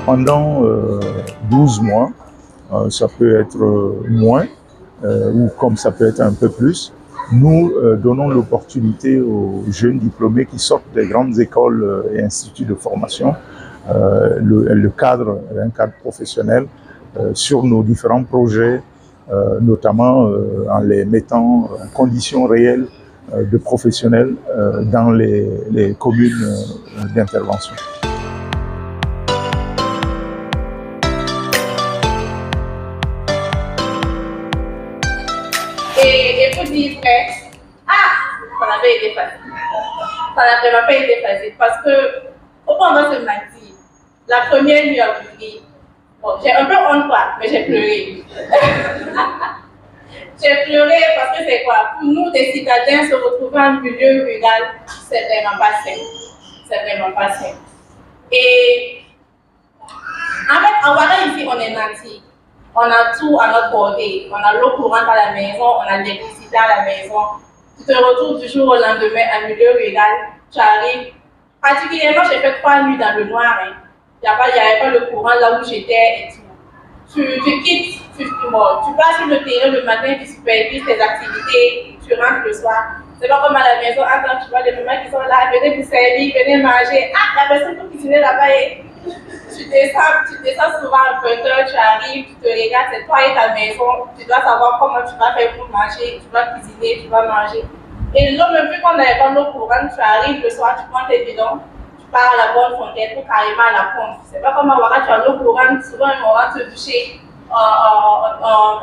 pendant 12 mois, ça peut être moins, ou comme ça peut être un peu plus, nous donnons l'opportunité aux jeunes diplômés qui sortent des grandes écoles et instituts de formation, un cadre professionnel sur nos différents projets, notamment en les mettant en conditions réelles de professionnels dans les communes d'intervention. Et vous dire que, ça n'avait été facile. Ça n'a vraiment pas été facile parce que, au fond, on va se mentir. La première nuit à Bougui, bon, j'ai un peu honte, mais j'ai pleuré. J'ai pleuré parce que c'est quoi? Pour nous, des citadins, se retrouver en milieu rural, c'est vraiment pas simple. C'est vraiment pas simple. Et en fait, en Ouaga, ici, on est nantis. On a tout à notre portée. On a l'eau courante à la maison, on a l'électricité à la maison. Tu te retrouves du jour au lendemain en milieu rural, tu arrives. Particulièrement, j'ai fait 3 nuits dans le noir. Hein. Il n'y avait pas le courant là où j'étais et tout. Tu quittes, tu passes sur le terrain le matin, tu supervises tes activités, tu rentres le soir. C'est pas comme à la maison, attends, tu vois les mamans qui sont là, venez vous servir, venez manger. La personne pour cuisiner là-bas et tu descends souvent à 20h, tu arrives, tu te regardes, c'est toi et ta maison, tu dois savoir comment tu vas faire pour manger, tu vas cuisiner, tu vas manger. Et l'eau, même vu qu'on n'avait pas l'eau courante, tu arrives le soir, tu prends tes bidons, tu pars à la bonne fontaine pour carrément à la pompe. C'est pas comme à Ouaga, tu as l'eau courante, souvent on va te doucher, on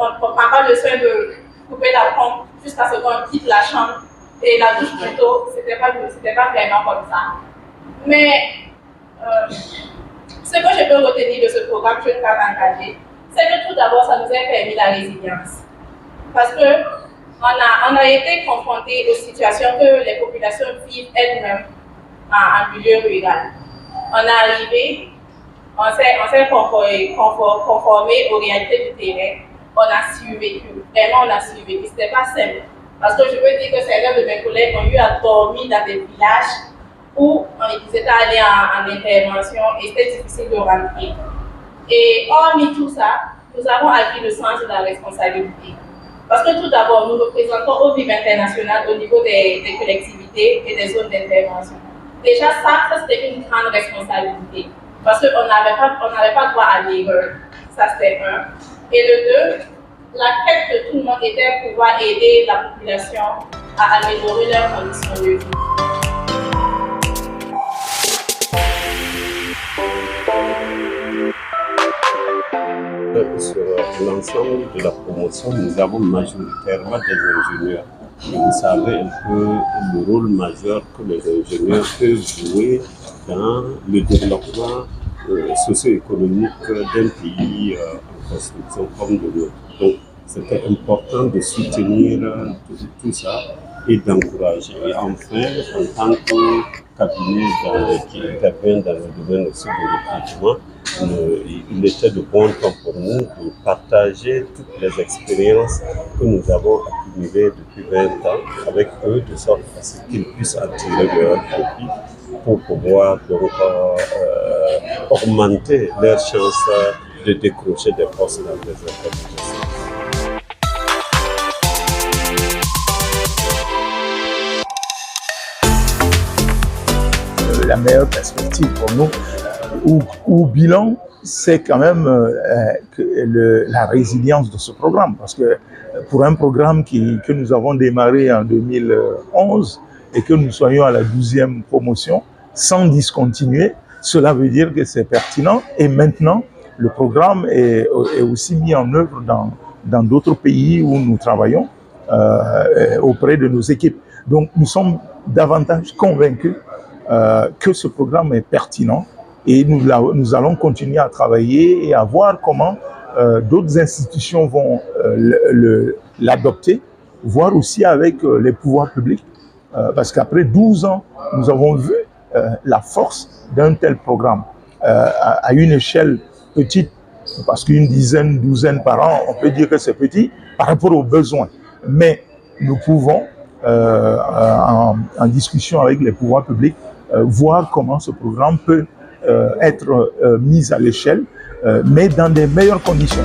ne prend pas le soin de couper la pompe jusqu'à ce qu'on quitte la chambre et la douche plutôt, c'était pas vraiment comme ça. Mais ce que je peux retenir de ce programme Jeunes Cadres Engagés, c'est que tout d'abord, ça nous a permis la résilience. Parce que on a été confrontés aux situations que les populations vivent elles-mêmes en milieu rural. On est arrivé, on s'est conformé aux réalités du terrain, on a survécu. Vraiment, on a survécu. C'était pas simple. Parce que je peux dire que certains de mes collègues ont eu à dormir dans des villages où ils étaient allés en intervention et c'était difficile de rentrer. Et hormis tout ça, nous avons acquis le sens de la responsabilité. Parce que tout d'abord, nous représentons au niveau international au niveau des collectivités et des zones d'intervention. Déjà, ça c'était une grande responsabilité. Parce qu'on n'avait pas droit à l'erreur. Ça, c'était un. Et le deux, la quête de tout le monde était de pouvoir aider la population à améliorer leurs conditions de vie. Sur l'ensemble de la promotion, nous avons majoritairement des ingénieurs. Et vous savez un peu le rôle majeur que les ingénieurs peuvent jouer dans le développement socio-économique d'un pays en construction comme le nôtre. Donc, c'était important de soutenir tout ça et d'encourager. Et enfin, en tant que cabinet qui intervient dans le domaine aussi de recrutement, il était de bon temps pour nous de partager toutes les expériences que nous avons accumulées depuis 20 ans avec eux, de sorte à ce qu'ils puissent en tirer leur profit pour pouvoir donc augmenter leurs chances de décrocher des postes dans les organisations. La meilleure perspective pour nous, ou bilan, c'est quand même la résilience de ce programme. Parce que pour un programme que nous avons démarré en 2011 et que nous soyons à la 12e promotion, sans discontinuer, cela veut dire que c'est pertinent. Et maintenant, le programme est aussi mis en œuvre dans d'autres pays où nous travaillons auprès de nos équipes. Donc nous sommes davantage convaincus que ce programme est pertinent et nous allons continuer à travailler et à voir comment d'autres institutions vont l'adopter, voir aussi avec les pouvoirs publics, parce qu'après 12 ans, nous avons vu la force d'un tel programme à une échelle petite, parce qu'une dizaine, douzaine par an, on peut dire que c'est petit par rapport aux besoins. Mais nous pouvons, en discussion avec les pouvoirs publics, voir comment ce programme peut être mises à l'échelle, mais dans des meilleures conditions.